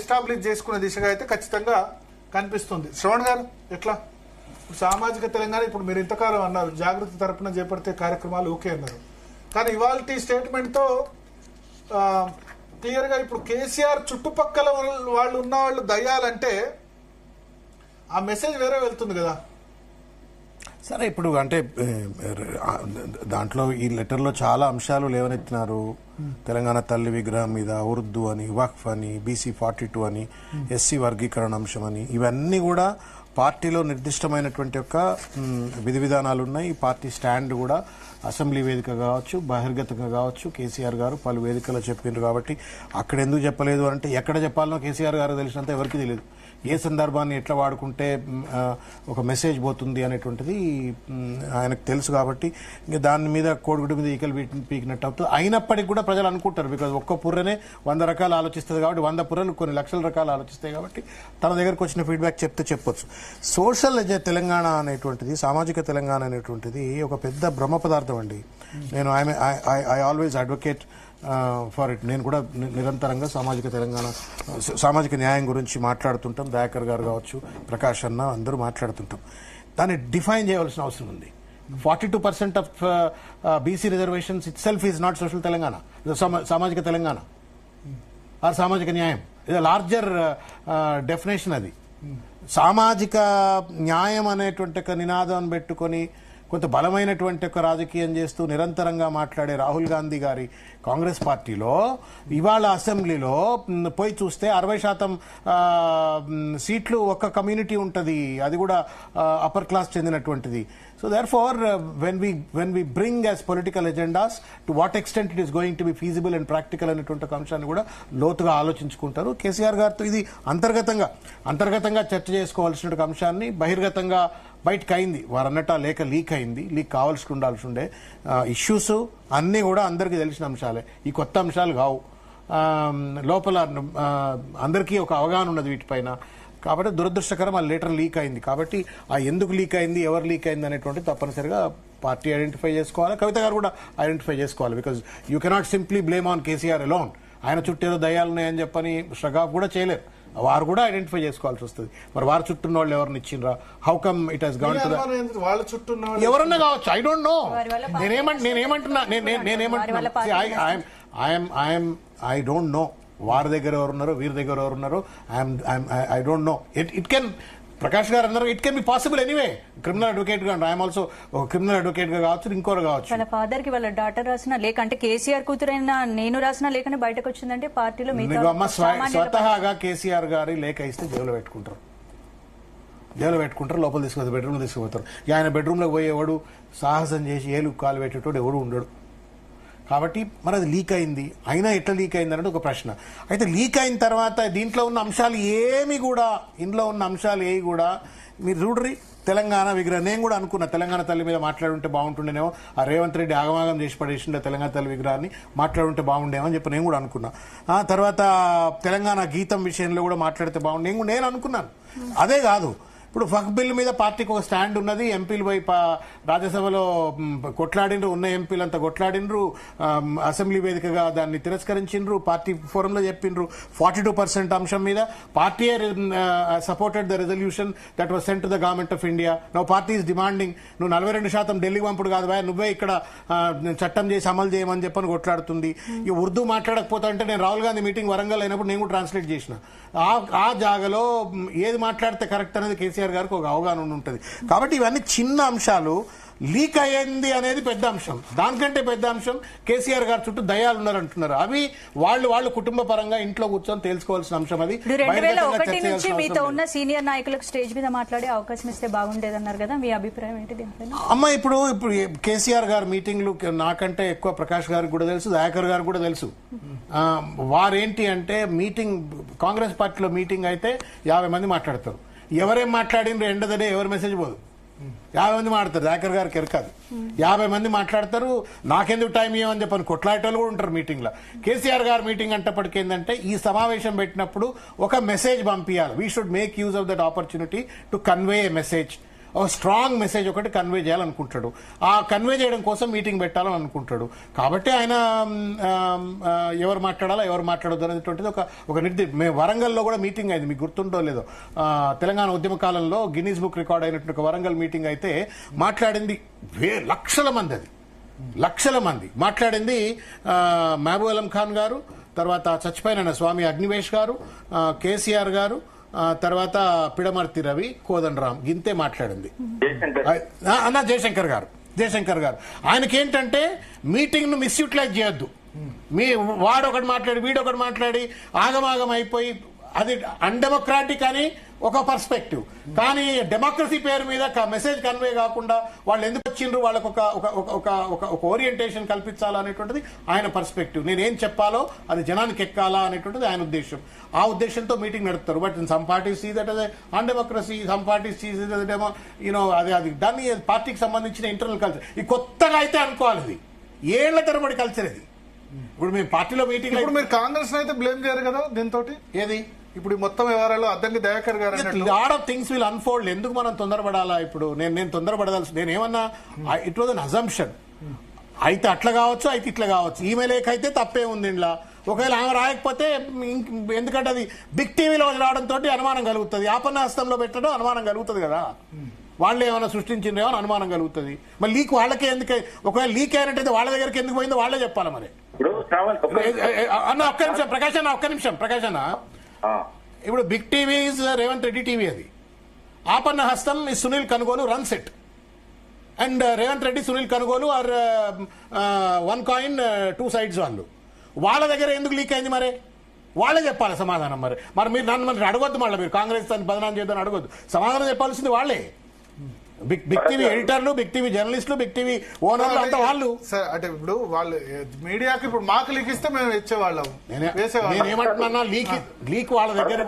Establish చేసుకునే దిశగా అయితే ఖచ్చితంగా కనిపిస్తుంది. శ్రవణ్ గారు ఎట్లా ఇప్పుడు సామాజిక తెలంగాణ ఇప్పుడు మీరు ఇంతకాలం అన్నారు జాగృతి తరపున చేపడితే కార్యక్రమాలు ఓకే అన్నారు, కానీ ఇవాళ స్టేట్మెంట్ తో క్లియర్ గా ఇప్పుడు కేసీఆర్ చుట్టుపక్కల వాళ్ళు ఉన్న వాళ్ళు దయ్యాలంటే ఆ మెసేజ్ వేరే వెళ్తుంది కదా. సరే, ఇప్పుడు అంటే దాంట్లో ఈ లెటర్లో చాలా అంశాలు లేవనెత్తినారు. తెలంగాణ తల్లి విగ్రహం మీద ఉర్దూ అని, వక్ఫ్ అని, బీసీ 42 అని, ఎస్సీ వర్గీకరణ అంశం అని, ఇవన్నీ కూడా పార్టీలో నిర్దిష్టమైనటువంటి యొక్క విధి విధానాలు ఉన్నాయి. పార్టీ స్టాండ్ కూడా అసెంబ్లీ వేదిక కావచ్చు, బహిర్గతంగా కావచ్చు, కేసీఆర్ గారు పలు వేదికల్లో చెప్పిండ్రు. కాబట్టి అక్కడ ఎందుకు చెప్పలేదు అంటే ఎక్కడ చెప్పాలనో కేసీఆర్ గారు తెలిసినంత ఎవరికి తెలియదు. ఏ సందర్భాన్ని ఎట్లా వాడుకుంటే ఒక మెసేజ్ పోతుంది అనేటువంటిది ఆయనకు తెలుసు. కాబట్టి ఇంకా దాని మీద కోడిగుడి మీద ఈకలు పీకినట్టు అవుతుంది. అయినప్పటికీ కూడా ప్రజలు అనుకుంటారు, బికాజ్ ఒక్క పుర్రనే 100 రకాలు ఆలోచిస్తుంది కాబట్టి 100 పుర్రలు కొన్ని లక్షల రకాలు ఆలోచిస్తాయి కాబట్టి తన దగ్గరకు వచ్చిన ఫీడ్బ్యాక్ చెప్తే చెప్పొచ్చు. సోషల్ తెలంగాణ అనేటువంటిది, సామాజిక తెలంగాణ అనేటువంటిది ఒక పెద్ద బ్రహ్మ పదార్థం అండి. నేను I always advocate for it. నేను కూడా నిరంతరంగా సామాజిక తెలంగాణ, సామాజిక న్యాయం గురించి మాట్లాడుతుంటాం. దయాకర్ గారు కావచ్చు, ప్రకాష్ అన్న అందరూ మాట్లాడుతుంటాం. దాన్ని డిఫైన్ చేయవలసిన అవసరం ఉంది. 42% of BC reservations it self is not social Telangana, సామాజిక తెలంగాణ ఆర్ సామాజిక న్యాయం. ఇది లార్జర్ డెఫినేషన్. అది సామాజిక న్యాయం అనేటువంటి ఒక నినాదం పెట్టుకొని కొంత బలమైనటువంటి ఒక రాజకీయం చేస్తూ నిరంతరంగా మాట్లాడే రాహుల్ గాంధీ గారి కాంగ్రెస్ పార్టీలో ఇవాళ అసెంబ్లీలో పోయి చూస్తే 60% సీట్లు ఒక్క కమ్యూనిటీ ఉంటుంది, అది కూడా అప్పర్ క్లాస్ చెందినటువంటిది. So therefore, when we bring as political agendas, to what extent it is going to be feasible and practical అనేటువంటి అంశాన్ని కూడా లోతుగా ఆలోచించుకుంటారు. కేసీఆర్ గారితో ఇది అంతర్గతంగా చర్చ చేసుకోవాల్సిన అంశాన్ని బహిర్గతంగా బయటకు అయింది. వారు అన్నట్టు ఆ లేఖ లీక్ అయింది. లీక్ కావాల్సి ఉండాల్సి ఉండే ఇష్యూస్ అన్నీ కూడా అందరికీ తెలిసిన అంశాలే, ఈ కొత్త అంశాలు కావు. లోపల అందరికీ ఒక అవగాహన ఉన్నది వీటిపైన. కాబట్టి దురదృష్టకరం ఆ లెటర్ లీక్ అయింది. కాబట్టి ఆ ఎందుకు లీక్ అయింది, ఎవరు లీక్ అయింది అనేటువంటి తప్పనిసరిగా పార్టీ ఐడెంటిఫై చేసుకోవాలి, కవిత గారు కూడా ఐడెంటిఫై చేసుకోవాలి. Because you cannot simply blame on KCR alone. ఆయన చుట్టూ ఏదో దయ్యాలున్నాయని చెప్పని స్ట్రగాఫ్ కూడా చేయలేరు. వారు కూడా ఐడెంటిఫై చేసుకోవాల్సి వస్తుంది. మరి వారి చుట్టూ వాళ్ళు ఎవరిని ఇచ్చిండ్రా, how come it has gone to వాళ్ళ చుట్టూ ఎవరన్నా కావచ్చు, ఐ డోంట్ నో. నేనేమంటున్నా ఐ డోంట్ నో వారి దగ్గర ఎవరున్నారో వీరి దగ్గర ఎవరున్నారో. I don't know. It can, Prakash గారు అన్నారు, it can be possible anyway. Criminal advocate గా ఐఎమ్ ఆల్సో ఒక క్రిమినల్ అడ్వకేట్ గా కావచ్చు, ఇంకోరు కావచ్చు. వాళ్ళ ఫాదర్ కి వాళ్ళ డాటర్ రాసిన లేఖ, అంటే కేసీఆర్ కూతురైన నేను రాసిన లేఖని బయటకు వచ్చిందంటే పార్టీలో స్వతహాగా కేసీఆర్ గారి లేఖ ఇస్తే జైలు పెట్టుకుంటారు, లోపల తీసుకుపోతారు, బెడ్రూమ్ తీసుకుపోతారు. ఆయన బెడ్రూమ్ లో పోయేవాడు సాహసం చేసి ఏలు కాలు పెట్టేటోడు ఎవడు ఉండడు. కాబట్టి మరి అది లీక్ అయింది. అయినా ఎట్లా లీక్ అయింది అనేది ఒక ప్రశ్న. అయితే లీక్ అయిన తర్వాత దీంట్లో ఉన్న అంశాలు ఏమి కూడా, ఇందులో ఉన్న అంశాలు ఏవి కూడా మీరు చూడ్రి. తెలంగాణ విగ్రహం నేను కూడా అనుకున్నా, తెలంగాణ తల్లి మీద మాట్లాడుంటే బాగుంటుండేనేమో, ఆ రేవంత్ రెడ్డి ఆగమాగం చేసి పడేసిండే తెలంగాణ తల్లి విగ్రహాన్ని, మాట్లాడుంటే బాగుండేమో అని చెప్పి నేను కూడా అనుకున్నా. తర్వాత తెలంగాణ గీతం విషయంలో కూడా మాట్లాడితే బాగుండే నేను అనుకున్నాను. అదే కాదు, ఇప్పుడు వక్ఫ్ బిల్ మీద పార్టీకి ఒక స్టాండ్ ఉన్నది. ఎంపీలు పోయి రాజ్యసభలో కొట్లాడినరు, ఉన్న ఎంపీలంతా కొట్లాడినరు, అసెంబ్లీ వేదికగా దాన్ని తిరస్కరించిండ్రు, పార్టీ ఫోరంలో చెప్పిండ్రు. 42% అంశం మీద party supported the resolution that was sent to the government of India. Now party is demanding నువ్వు 42% ఢిల్లీకి పంపుడు కాదు బాయ్, నువ్వే ఇక్కడ చట్టం చేసి అమలు చేయమని చెప్పని కొట్లాడుతుంది. ఈ ఉర్దూ మాట్లాడకపోతా అంటే నేను రాహుల్ గాంధీ మీటింగ్ వరంగల్ అయినప్పుడు నేను కూడా ట్రాన్స్లేట్ చేసిన. ఆ జాగాలో ఏది మాట్లాడితే కరెక్ట్ అనేది కేసీఆర్ గారికి ఒక అవగాహన ఉంటుంది. కాబట్టి ఇవన్నీ చిన్న అంశాలు. లీక్ అయ్యింది అనేది పెద్ద అంశం. దానికంటే పెద్ద అంశం కేసీఆర్ గారు చుట్టూ దయాలు ఉన్నారంటున్నారు. అవి వాళ్ళు కుటుంబ పరంగా ఇంట్లో కూర్చొని తెలుసుకోవాల్సిన అంశం. అది 2001 నుంచి మీతో ఉన్న సీనియర్ నాయకులకు స్టేజ్ మీద మాట్లాడే అవకాశం ఇస్తే బాగుండేదన్నారు కదా, మీ అభిప్రాయం ఏంటి దీనిపైన? అమ్మ, ఇప్పుడు కేసీఆర్ గారు మీటింగ్లు నాకంటే ఎక్కువ ప్రకాష్ గారికి కూడా తెలుసు, దయాకర్ గారికి కూడా తెలుసు. వారేంటి అంటే మీటింగ్, కాంగ్రెస్ పార్టీలో మీటింగ్ అయితే 50 మంది మాట్లాడతారు. ఎవరేం మాట్లాడినరు ఎండదనే ఎవరి మెసేజ్ పోదు. 50 మంది మాట్లాడతారు. దయాకర్ గారికి ఎరకాదు. 50 మంది మాట్లాడతారు. నాకెందుకు టైం ఇవ్వమని చెప్పని కొట్లాడేటోళ్ళు కూడా ఉంటారు మీటింగ్ లో. కేసీఆర్ గారు మీటింగ్ అంటప్పటికి ఏంటంటే ఈ సమావేశం పెట్టినప్పుడు ఒక మెసేజ్ పంపించాలి. We should make use of that opportunity to convey A message. ఒక స్ట్రాంగ్ మెసేజ్ ఒకటి కన్వే చేయాలనుకుంటాడు. ఆ కన్వే చేయడం కోసం మీటింగ్ పెట్టాలని అనుకుంటాడు. కాబట్టి ఆయన ఎవరు మాట్లాడాలో ఎవరు మాట్లాడొద్దు అనేటువంటిది ఒక మేము వరంగల్లో కూడా మీటింగ్ అయింది, మీకు గుర్తుంటో లేదో, తెలంగాణ ఉద్యమ కాలంలో గిన్నీస్ బుక్ రికార్డ్ అయినటువంటి ఒక వరంగల్ మీటింగ్ అయితే మాట్లాడింది లక్షల మంది, అది లక్షల మంది మాట్లాడింది. మహబూబ్ అలం ఖాన్ గారు, తర్వాత చచ్చిపోయిన స్వామి అగ్నివేష్ గారు, కేసీఆర్ గారు, తర్వాత పిడమర్తి రవి, కోదండరాం, గింతే మాట్లాడింది. అన్న జయశంకర్ గారు ఆయనకేంటంటే మీటింగ్ ను మిస్యూటిలైజ్ చేయొద్దు. వాడొకటి మాట్లాడి వీడొకటి మాట్లాడి ఆగమాగం అయిపోయి అది అన్డెమోక్రాటిక్ అని ఒక పర్స్పెక్టివ్. కానీ డెమోక్రసీ పేరు మీద మెసేజ్ కన్వే కాకుండా వాళ్ళు ఎందుకు వచ్చిండ్రు, వాళ్ళకు ఒక ఓరియంటేషన్ కల్పించాలనేటువంటిది ఆయన పర్స్పెక్టివ్. నేనేం చెప్పాలో అది జనానికి ఎక్కాలా అనేటువంటిది ఆయన ఉద్దేశం. ఆ ఉద్దేశంతో మీటింగ్ నడుపుతారు. But some parties see that అదే undemocracy, some parties see that you know అది దాన్ని పార్టీకి సంబంధించిన ఇంటర్నల్ కల్చర్. ఈ కొత్తగా అయితే అనుకోవాలి, ఇది ఏళ్ల తరబడి కల్చర్ ఇది. ఇప్పుడు మేము పార్టీలో మీటింగ్, ఇప్పుడు మీరు కాంగ్రెస్ అయితే బ్లేమ్ చేయరు కదా దీంతో? ఏది ఇప్పుడు ఈ మొత్తం వ్యవహారాలు అద్దంకి దయాకర్ గారు lot of things will unfold. ఎందుకు మనం తొందరపడాలా? ఇప్పుడు నేను తొందరపడదాల్సి, నేనేమన్నా ఇట్ వాజ్ అన్ అజంప్షన్. అయితే అట్లా కావచ్చు, అయితే ఇట్లా కావచ్చు. ఈమె లేఖ అయితే తప్పే ఉంది ఇంట్లో. ఒకవేళ ఆమె రాయకపోతే, ఎందుకంటే అది బిగ్ టీవీలో రావడంతో అనుమానం కలుగుతుంది, ఆపన్న హస్తంలో పెట్టడం అనుమానం కలుగుతుంది కదా. వాళ్ళు ఏమైనా సృష్టించిండ్రేమో అని అనుమానం కలుగుతుంది. మరి లీక్ వాళ్ళకే ఎందుకు? ఒకవేళ లీక్ అయినట్టయితే వాళ్ళ దగ్గరికి ఎందుకు పోయిందో వాళ్ళే చెప్పాలి. మరి అన్న ఒక్క నిమిషం ప్రకాష్ అన్న, ఇప్పుడు big TV is Revanth Reddy TV, అది ఆపన్న హస్తం is Sunil Kanugolu runs it, and Revanth Reddy Sunil Kanugolu are one coin two sides. వాళ్ళ దగ్గర ఎందుకు లీక్ అయింది? మరి వాళ్ళే చెప్పాలి సమాధానం. మరి మీరు నన్ను అడగొద్దు, మళ్ళీ మీరు కాంగ్రెస్ దాన్ని బదనాం చేద్దాం అడగొద్దు. సమాధానం చెప్పాల్సింది వాళ్ళే. బిగ్ టీవీ ఎడిటర్లు, బిగ్ టీవీ జర్నలిస్టులు, బిగ్ టీవీ ఓనర్లు అంతా వాళ్ళు. అంటే ఇప్పుడు వాళ్ళు మీడియాకి ఇప్పుడు మాకు లీక్ ఇస్తే మేము ఇచ్చేవాళ్ళం. నేనేమంటున్నా, లీక్ వాళ్ళ దగ్గర